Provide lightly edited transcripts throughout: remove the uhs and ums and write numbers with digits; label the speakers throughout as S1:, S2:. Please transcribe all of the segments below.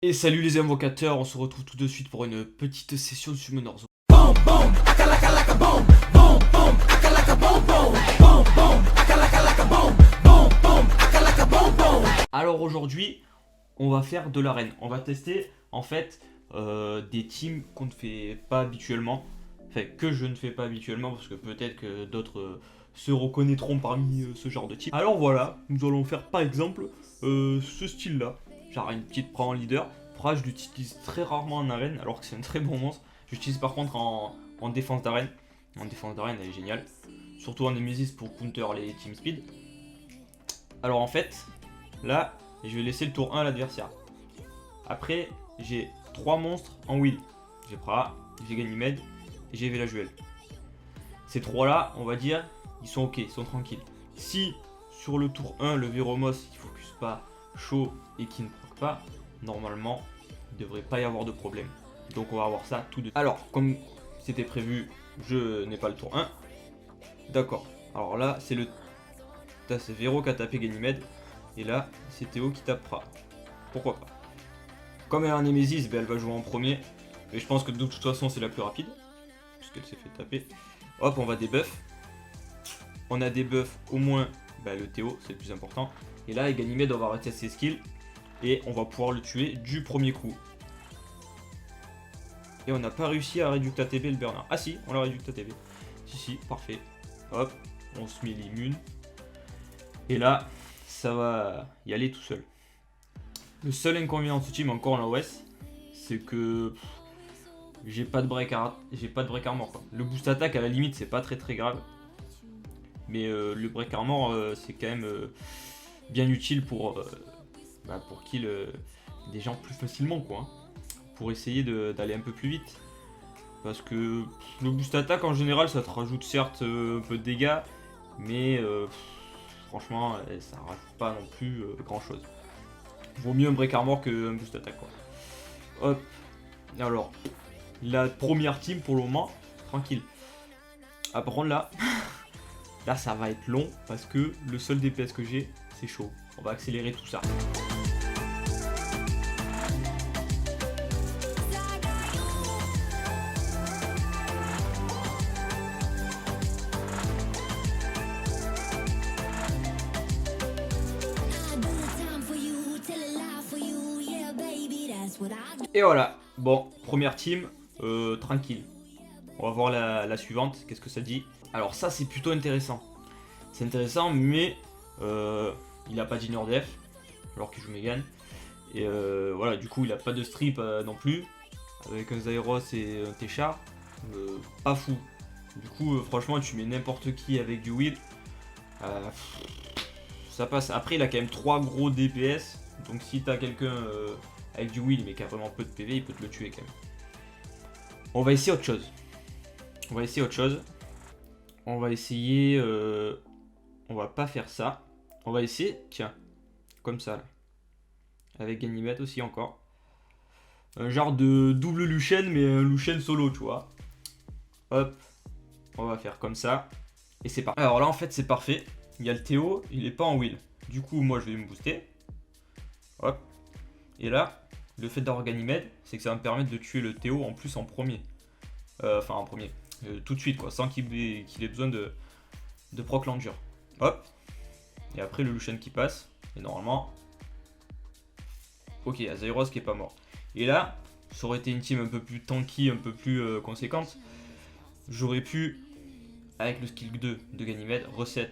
S1: Et salut les invocateurs, on se retrouve tout de suite pour une petite session de Summoners. Alors aujourd'hui, on va faire de l'arène. On va tester en fait des teams qu'on ne fait pas habituellement. Enfin, que je ne fais pas habituellement parce que peut-être que d'autres se reconnaîtront parmi ce genre de team. Alors voilà, nous allons faire par exemple ce style-là. Genre une petite prend en leader. Pra, je l'utilise très rarement en arène alors que c'est un très bon monstre. J'utilise par contre en défense d'arène. En défense d'arène, elle est géniale. Surtout en Nemesis pour counter les team speed. Alors en fait, là, je vais laisser le tour 1 à l'adversaire. Après, j'ai 3 monstres en wheel. J'ai Pra, j'ai Ganymede et j'ai Velajuel. Ces 3 là, on va dire, ils sont ok, ils sont tranquilles. Si sur le tour 1, le Véromos, il focus pas chaud et qu'il ne proc pas, normalement, il ne devrait pas y avoir de problème. Donc on va voir ça tout de suite. Alors, comme c'était prévu, je n'ai pas le tour 1. D'accord. Alors là, c'est Véro qui a tapé Ganymede. Et là, c'est Théo qui tapera. Pourquoi pas. Comme elle a un Nemesis, ben elle va jouer en premier. Mais je pense que de toute façon, c'est la plus rapide. Puisqu'elle s'est fait taper. Hop, on va débuff. On a débuff au moins le Théo, c'est le plus important. Et là, Ganymede, on va arrêter ses skills. Et on va pouvoir le tuer du premier coup. Et on n'a pas réussi à réduire ATB le burner. Ah si, on l'a réduit ATB. Si, parfait. Hop, on se met l'immune. Et là, ça va y aller tout seul. Le seul inconvénient de ce team, encore en OS, c'est que j'ai pas de break armor quoi. Le boost attaque à la limite c'est pas très grave. Mais le break armor c'est quand même bien utile pour kill des gens plus facilement quoi. Hein. Pour essayer d'aller un peu plus vite. Parce que le boost attaque en général ça te rajoute certes un peu de dégâts. Mais franchement ça rajoute pas non plus grand chose. Vaut mieux un break armor qu'un boost attaque quoi. Hop. Alors, la première team pour le moment, tranquille. Ah par contre là, là ça va être long parce que le seul DPS que j'ai, c'est chaud. On va accélérer tout ça. Et voilà, bon, première team, tranquille. On va voir la suivante, qu'est-ce que ça dit. Alors ça c'est plutôt intéressant. C'est intéressant mais il a pas d'inner def, alors qu'il joue Megan. Et voilà, du coup il a pas de strip non plus. Avec un Zyros et un Téchar, pas fou. Du coup franchement tu mets n'importe qui avec du wheel. Ça passe. Après il a quand même 3 gros DPS. Donc si t'as quelqu'un avec du wheel mais qui a vraiment peu de PV, il peut te le tuer quand même. On va essayer autre chose. On va essayer... on va pas faire ça. On va essayer, tiens, comme ça là. Avec Ganymede aussi encore. Un genre de double Lucian mais un Lucian solo tu vois. Hop. On va faire comme ça. Et c'est parfait. Alors là en fait c'est parfait. Il y a le Théo, il est pas en wheel. Du coup moi je vais me booster. Hop. Et là, le fait d'avoir Ganymede, c'est que ça va me permettre de tuer le Théo en plus en premier. Enfin en premier. Tout de suite quoi, sans qu'il ait besoin de proc l'endure. Hop. Et après le Lucian qui passe. Et normalement... Ok, il y a Zyros qui est pas mort. Et là, ça aurait été une team un peu plus tanky, un peu plus conséquente. J'aurais pu, avec le skill 2 de Ganymede, reset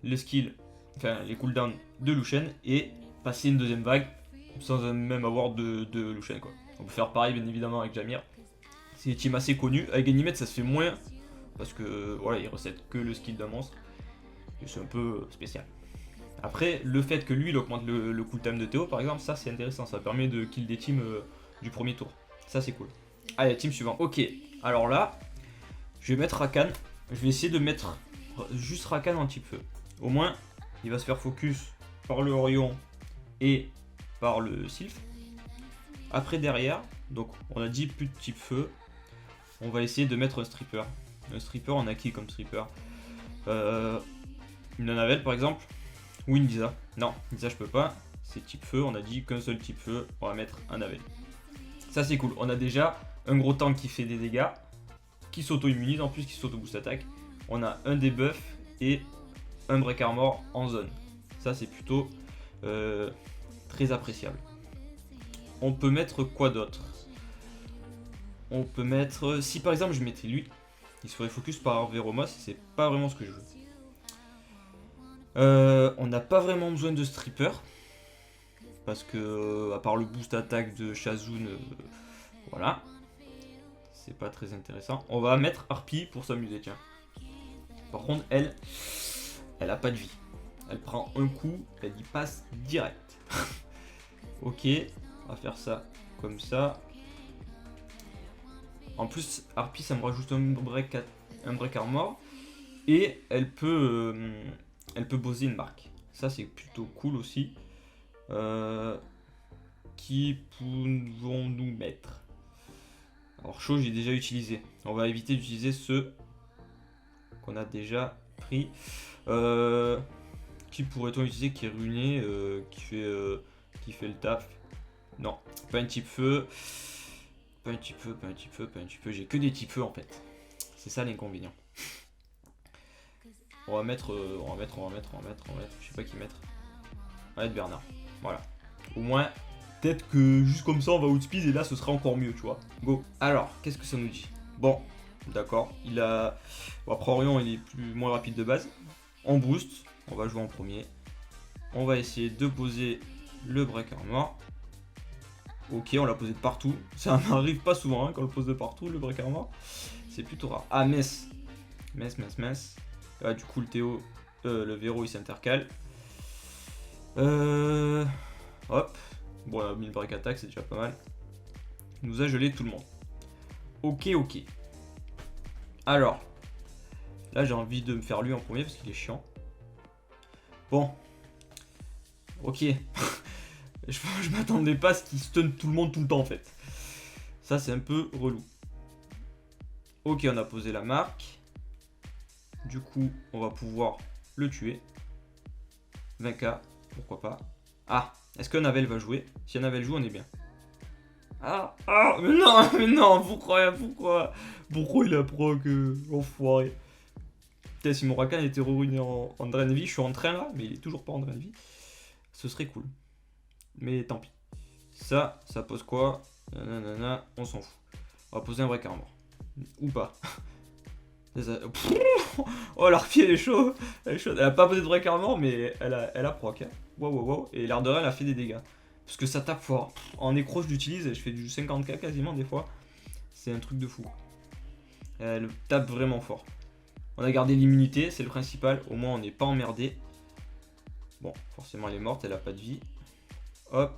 S1: le skill, enfin les cooldowns de Lucian et passer une deuxième vague sans même avoir de Lucian quoi. On peut faire pareil bien évidemment avec Jamir. C'est une team assez connue. Avec Ganymede ça se fait moins parce que voilà il reset que le skill d'un monstre. Et c'est un peu spécial. Après le fait que lui il augmente le cooltime de Théo par exemple, ça c'est intéressant, ça permet de kill des teams du premier tour. Ça c'est cool. Allez team suivant. Ok, alors là je vais mettre Rakan. Je vais essayer de mettre juste Rakan en type feu. Au moins il va se faire focus par le Orion et par le Sylph. Après derrière, donc on a dit plus de type feu. On va essayer de mettre un stripper. Un stripper, on a qui comme stripper une Nanavel par exemple. Ou une Lisa. Non, Lisa je peux pas. c'est type feu, on a dit qu'un seul type feu, on va mettre un Avel. Ça c'est cool, on a déjà un gros tank qui fait des dégâts, qui s'auto-immunise en plus, qui s'auto-boost attaque. On a un debuff et un break armor en zone. Ça c'est plutôt très appréciable. On peut mettre quoi d'autre? On peut mettre, si par exemple je mettais lui, il se ferait focus par Veromos, c'est pas vraiment ce que je veux. On n'a pas vraiment besoin de stripper. Parce que, à part le boost attaque de Shazun, voilà. C'est pas très intéressant. On va mettre Harpie pour s'amuser, tiens. Par contre, elle a pas de vie. Elle prend un coup, elle y passe direct. Ok, on va faire ça comme ça. En plus, Harpie, ça me rajoute un break armor. Et elle peut poser une marque. Ça, c'est plutôt cool aussi. Qui pouvons-nous mettre? Alors, chaud, j'ai déjà utilisé. On va éviter d'utiliser ceux qu'on a déjà pris. Qui pourrait-on utiliser qui est ruiné, qui fait le taf? Non, pas un type feu. Pas un type feu. J'ai que des types feu en fait. C'est ça l'inconvénient. On va mettre. Je sais pas qui mettre. On va mettre Bernard. Voilà. Au moins, peut-être que juste comme ça on va outspeed et là ce sera encore mieux, tu vois. Go. Alors, qu'est-ce que ça nous dit? Bon, d'accord. Il a. Bon, après Orion, il est moins rapide de base. On boost. On va jouer en premier. On va essayer de poser le break armor. Ok, on l'a posé de partout. Ça n'arrive pas souvent hein, quand on le pose de partout, le break armor. C'est plutôt rare. Ah, Metz. Ah, du coup, le Théo, le Véro, il s'intercale. Hop. Bon, on a mis le break attack, c'est déjà pas mal. Il nous a gelé tout le monde. Ok. Alors. Là, j'ai envie de me faire lui en premier parce qu'il est chiant. Bon. Ok. Je m'attendais pas à ce qu'il stun tout le monde tout le temps en fait. Ça c'est un peu relou. Ok, on a posé la marque. Du coup, on va pouvoir le tuer. 20k, pourquoi pas. Ah, est-ce qu'un Navel va jouer? Si un Navel joue, on est bien. Ah, mais non, pourquoi il a proc, enfoiré. Putain, si mon Rakan était ruiné en drain de vie, je suis en train là, mais il est toujours pas en drain de vie. Ce serait cool. Mais tant pis. Ça pose quoi? Nanana, on s'en fout. On va poser un break armor. Ou pas. Oh, l'Harpie, elle est chaude. Elle a pas posé de break armor, mais elle a proc. Hein. Wow. Et l'air de rien, elle a fait des dégâts. Parce que ça tape fort. En écro, je l'utilise et je fais du 50k quasiment des fois. C'est un truc de fou. Elle tape vraiment fort. On a gardé l'immunité, c'est le principal. Au moins, on n'est pas emmerdé. Bon, forcément, elle est morte, elle a pas de vie. Hop.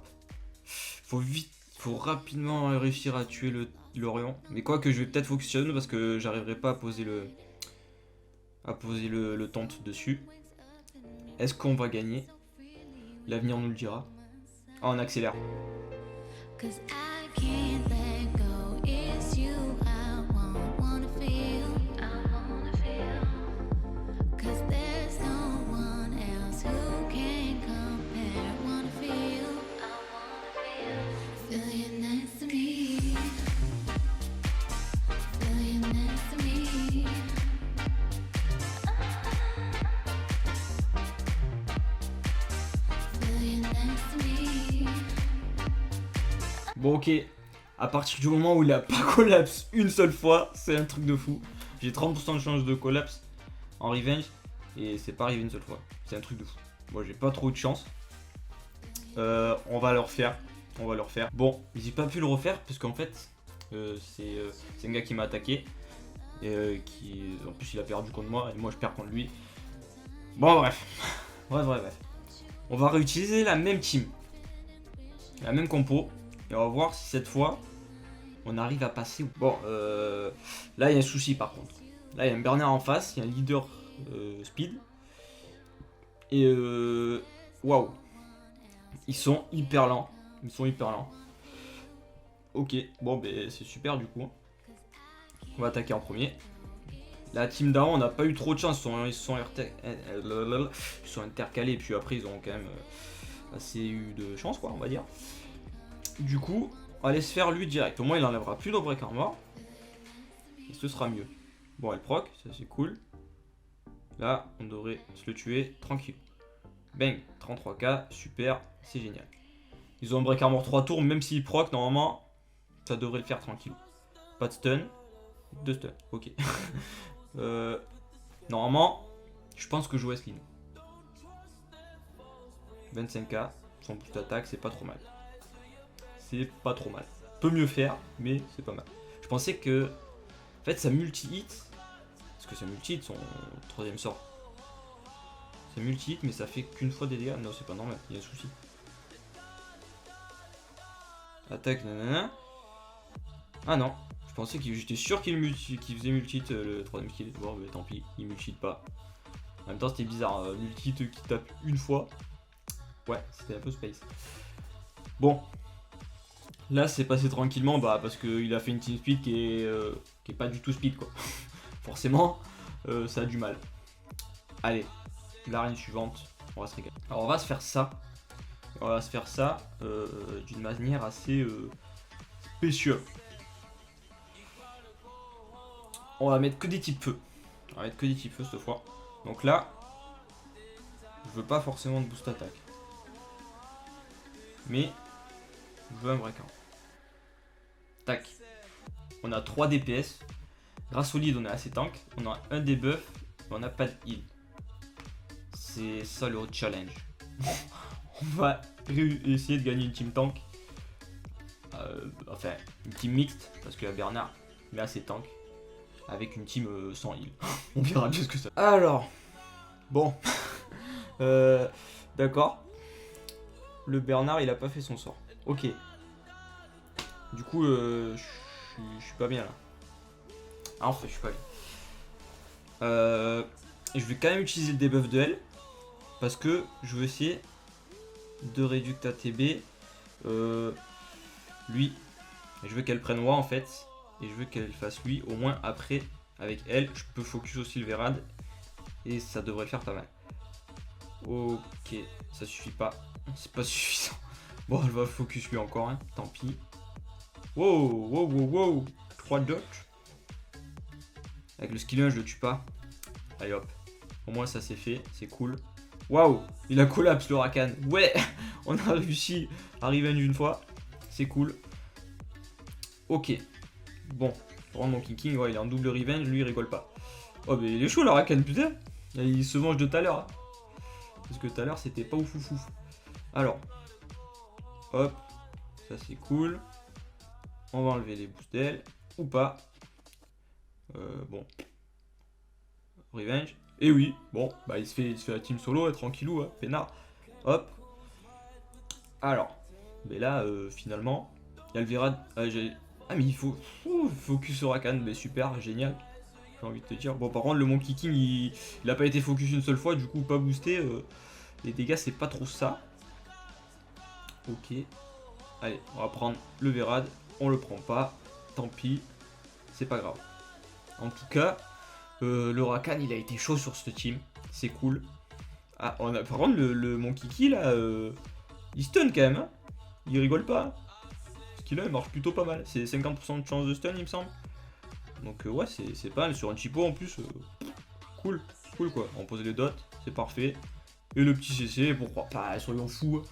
S1: Faut rapidement réussir à tuer l'Orion. Mais quoi que je vais peut-être focus sur nous parce que j'arriverai pas à poser le taunt dessus. Est-ce qu'on va gagner? L'avenir nous le dira. Ah, on accélère. Bon ok, à partir du moment où il a pas collapse une seule fois, c'est un truc de fou. J'ai 30% de chance de collapse en revenge et c'est pas arrivé une seule fois. C'est un truc de fou. Moi j'ai pas trop eu de chance. On va le refaire. Bon, j'ai pas pu le refaire parce qu'en fait c'est un gars qui m'a attaqué. En plus il a perdu contre moi et moi je perds contre lui. Bon bref. Bref. On va réutiliser la même team. La même compo. Et on va voir si cette fois on arrive à passer. Bon, là il y a un souci par contre. Là il y a un Bernard en face, il y a un leader speed. Et waouh, ils sont hyper lents. Ok, bon ben c'est super du coup. On va attaquer en premier. La team d'avant on n'a pas eu trop de chance, ils sont intercalés. Puis après ils ont quand même assez eu de chance, quoi, on va dire. Du coup, on va aller se faire lui direct. Au moins, il enlèvera plus nos break armor. Et ce sera mieux. Bon, elle proc, ça c'est cool. Là, on devrait se le tuer tranquille. Bang, 33k, super, c'est génial. Ils ont un break armor 3 tours, même s'ils proc, normalement, ça devrait le faire tranquille. Pas de stun, 2 stun, ok. Normalement, je pense que je joue Wesley. 25k, son boost attaque, c'est pas trop mal. C'est pas trop mal. Peut mieux faire, mais c'est pas mal. Je pensais que, en fait, sa multi-hit, parce que sa multi-hit, son troisième sort, c'est multi-hit, mais ça fait qu'une fois des dégâts. Non, c'est pas normal, il y a un souci. Attaque, nanana. Ah non, je pensais que j'étais sûr qu'il faisait multi-hit le troisième skill. Bon, mais tant pis, il multi-hit pas. En même temps, c'était bizarre, multi-hit qui tape une fois. Ouais, c'était un peu space. Bon, là c'est passé tranquillement parce qu'il a fait une team speed qui est pas du tout speed quoi. Forcément, ça a du mal. Allez, l'arène suivante, on va se régaler. Alors on va se faire ça. On va se faire ça d'une manière assez spéciale. On va mettre que des types feu. On va mettre que des types feu cette fois. Donc là, je veux pas forcément de boost attaque. Mais je veux un break. Tac. On a 3 DPS. Grâce au lead, on est assez tank. On a un debuff. Mais on n'a pas de heal. C'est ça le challenge. On va essayer de gagner une team tank. Enfin, une team mixte. Parce qu'il y a Bernard. Mais assez tank. Avec une team sans heal. On verra bien ce que ça. Alors. Bon. D'accord. Le Bernard, il a pas fait son sort. Ok. Du coup, je suis pas bien là. Ah, en fait, je suis pas bien. Je vais quand même utiliser le debuff de elle. Parce que je veux essayer de réduire ta TB. Lui. Et je veux qu'elle prenne moi en fait. Et je veux qu'elle fasse lui. Au moins après, avec elle, je peux focus aussi le Vérad. Et ça devrait le faire pas mal. Ok, ça suffit pas. C'est pas suffisant. Bon, elle va focus lui encore, hein. Tant pis. Wow, wow, wow, wow. 3 dodge. Avec le skill 1, je le tue pas. Allez hop. Au moins, ça c'est fait. C'est cool. Waouh, il a collapse le Rakan. Ouais, on a réussi à revenge une fois. C'est cool. Ok. Bon, pour rendre mon King, ouais, il est en double revenge. Lui, il rigole pas. Oh, mais il est chaud le Rakan, putain. Il se venge de tout à l'heure. Parce que tout à l'heure, c'était pas ouf. Alors. Hop. Ça, c'est cool. On va enlever les boosts d'elle. Ou pas. Bon. Revenge. Et oui, bon, bah il se fait la team solo, tranquillou, hein, peinard. Hop. Alors. Mais là, finalement, il y a le Vérad. Ah, mais il faut focus sur Rakan. Mais super, génial. J'ai envie de te dire. Bon, par contre, le Monkey King, il a pas été focus une seule fois, du coup, pas boosté. Les dégâts, c'est pas trop ça. Ok. Allez, on va prendre le Vérad. On le prend pas. Tant pis. C'est pas grave. En tout cas, le Rakan, il a été chaud sur cette team. C'est cool. Ah, par contre, mon Kiki, là, il stun quand même. Hein. Il rigole pas. Ce qu'il a, il marche plutôt pas mal. C'est 50% de chance de stun, il me semble. Donc, ouais, c'est pas mal. Sur un Chipo, en plus, cool. Cool, quoi. On pose les dots, c'est parfait. Et le petit CC, pourquoi pas, soyons fous.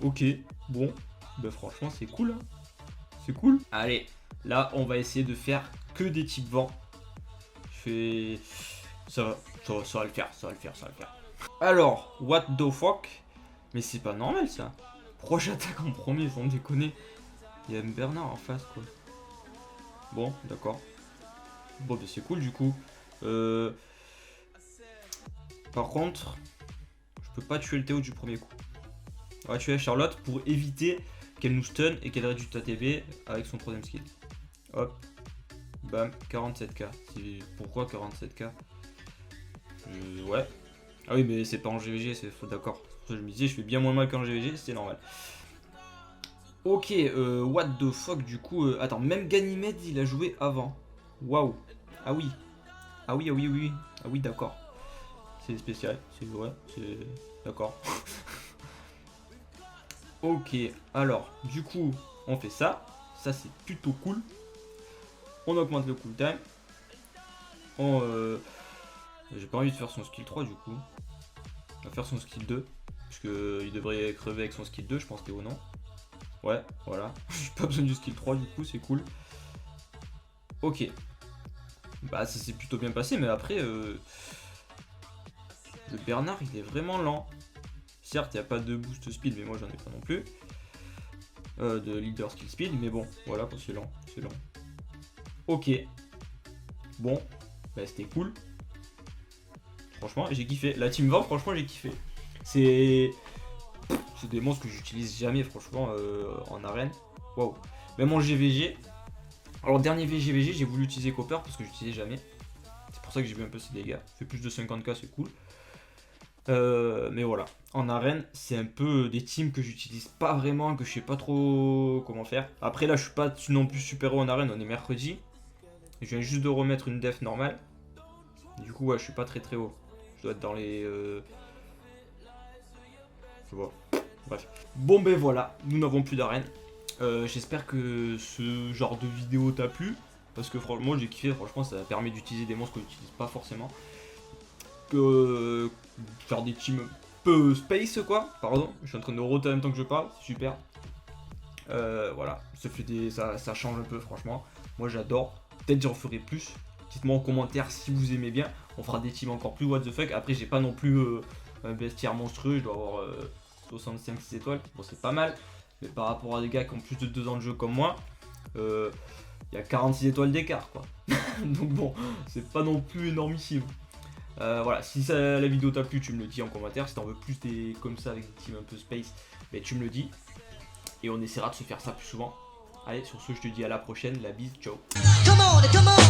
S1: Ok, bon. Bah, franchement, c'est cool. Hein. C'est cool. Allez, là, on va essayer de faire que des types vent. Ça va le faire. Alors, what the fuck? Mais c'est pas normal ça. Pourquoi j'attaque en premier sans déconner? Il y a Bernard en face quoi. Bon, d'accord. Bon, bah c'est cool du coup. Par contre, je peux pas tuer le Théo du premier coup. On va tuer la Charlotte pour éviter qu'elle nous stun et qu'elle réduise ta TB avec son troisième skill. Hop. Bam, 47k. Pourquoi 47k? Ouais. Ah oui, mais c'est pas en GVG, c'est d'accord. Je me disais, je fais bien moins mal qu'en GVG, c'est normal. Ok, what the fuck, du coup. Attends, même Ganymede, il a joué avant. Waouh. Ah oui. Ah oui, d'accord. C'est spécial, c'est vrai, c'est. D'accord. Ok, alors du coup on fait ça. Ça c'est plutôt cool. On augmente le cooltime. J'ai pas envie de faire son skill 3 du coup. On va faire son skill 2. Parce que il devrait crever avec son skill 2, je pense, Théo, non? Ouais, voilà. J'ai pas besoin du skill 3 du coup, c'est cool. Ok. Bah ça s'est plutôt bien passé, mais après le Bernard il est vraiment lent. Certes il n'y a pas de boost speed, mais moi j'en ai pas non plus. De leader skill speed, mais bon, voilà, c'est lent, c'est lent. Ok. Bon, bah c'était cool. Franchement, j'ai kiffé. La team 20, franchement, j'ai kiffé. C'est des monstres que j'utilise jamais, franchement, en arène. Waouh. Même en GVG. Alors, dernier VGVG, j'ai voulu utiliser Copper parce que j'utilisais jamais. C'est pour ça que j'ai vu un peu ses dégâts. Fait plus de 50k, c'est cool. Mais voilà. En arène, c'est un peu des teams que j'utilise pas vraiment, que je sais pas trop comment faire. Après, là, je suis pas non plus super haut en arène, on est mercredi. Je viens juste de remettre une def normale. Du coup, ouais, je suis pas très très haut. Je dois être dans les. Je vois. Bref. Bon, ben voilà, nous n'avons plus d'arène. J'espère que ce genre de vidéo t'a plu. Parce que franchement, j'ai kiffé. Franchement, ça permet d'utiliser des monstres qu'on n'utilise pas forcément. Faire des teams un peu space, quoi. Pardon, je suis en train de roter en même temps que je parle. C'est super. Voilà, ça change un peu, franchement. Moi, j'adore. Peut-être j'en ferai plus. Dites-moi en commentaire si vous aimez bien. On fera des teams encore plus what the fuck. Après, j'ai pas non plus un bestiaire monstrueux. Je dois avoir 65-6 étoiles. Bon, c'est pas mal. Mais par rapport à des gars qui ont plus de 2 ans de jeu comme moi, il y a 46 étoiles d'écart, quoi. Donc bon, c'est pas non plus énormissime. Voilà, si la vidéo t'a plu, tu me le dis en commentaire. Si t'en veux plus des comme ça avec des teams un peu space, ben, tu me le dis. Et on essaiera de se faire ça plus souvent. Allez, sur ce, je te dis à la prochaine. La bise, ciao. Come on, come on.